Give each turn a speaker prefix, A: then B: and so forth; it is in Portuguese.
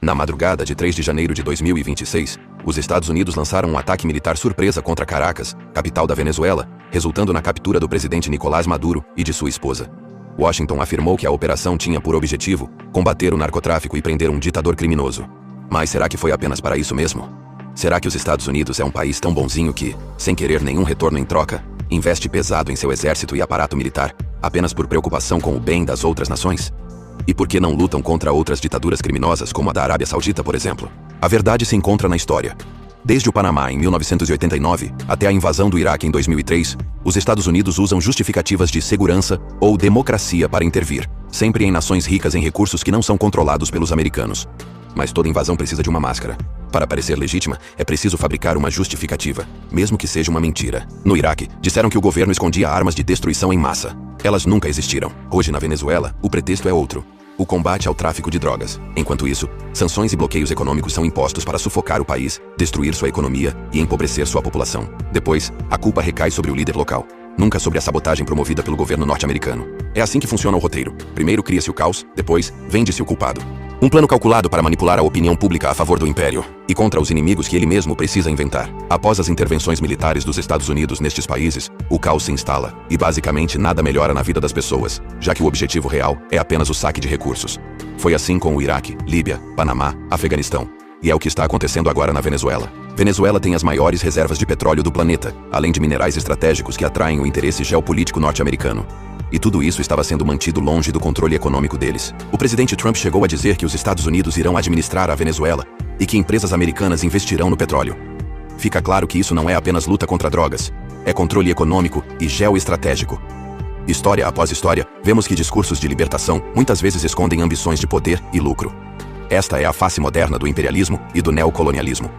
A: Na madrugada de 3 de janeiro de 2026, os Estados Unidos lançaram um ataque militar surpresa contra Caracas, capital da Venezuela, resultando na captura do presidente Nicolás Maduro e de sua esposa. Washington afirmou que a operação tinha por objetivo combater o narcotráfico e prender um ditador criminoso. Mas será que foi apenas para isso mesmo? Será que os Estados Unidos é um país tão bonzinho que, sem querer nenhum retorno em troca, investe pesado em seu exército e aparato militar, apenas por preocupação com o bem das outras nações? E por que não lutam contra outras ditaduras criminosas como a da Arábia Saudita, por exemplo? A verdade se encontra na história. Desde o Panamá em 1989 até a invasão do Iraque em 2003, os Estados Unidos usam justificativas de segurança ou democracia para intervir, sempre em nações ricas em recursos que não são controlados pelos americanos. Mas toda invasão precisa de uma máscara. Para parecer legítima, é preciso fabricar uma justificativa, mesmo que seja uma mentira. No Iraque, disseram que o governo escondia armas de destruição em massa. Elas nunca existiram. Hoje, na Venezuela, o pretexto é outro: o combate ao tráfico de drogas. Enquanto isso, sanções e bloqueios econômicos são impostos para sufocar o país, destruir sua economia e empobrecer sua população. Depois, a culpa recai sobre o líder local, nunca sobre a sabotagem promovida pelo governo norte-americano. É assim que funciona o roteiro. Primeiro cria-se o caos, depois vende-se o culpado. Um plano calculado para manipular a opinião pública a favor do império e contra os inimigos que ele mesmo precisa inventar. Após as intervenções militares dos Estados Unidos nestes países, o caos se instala e basicamente nada melhora na vida das pessoas, já que o objetivo real é apenas o saque de recursos. Foi assim com o Iraque, Líbia, Panamá, Afeganistão. E é o que está acontecendo agora na Venezuela. Venezuela tem as maiores reservas de petróleo do planeta, além de minerais estratégicos que atraem o interesse geopolítico norte-americano. E tudo isso estava sendo mantido longe do controle econômico deles. O presidente Trump chegou a dizer que os Estados Unidos irão administrar a Venezuela e que empresas americanas investirão no petróleo. Fica claro que isso não é apenas luta contra drogas, é controle econômico e geoestratégico. História após história, vemos que discursos de libertação muitas vezes escondem ambições de poder e lucro. Esta é a face moderna do imperialismo e do neocolonialismo.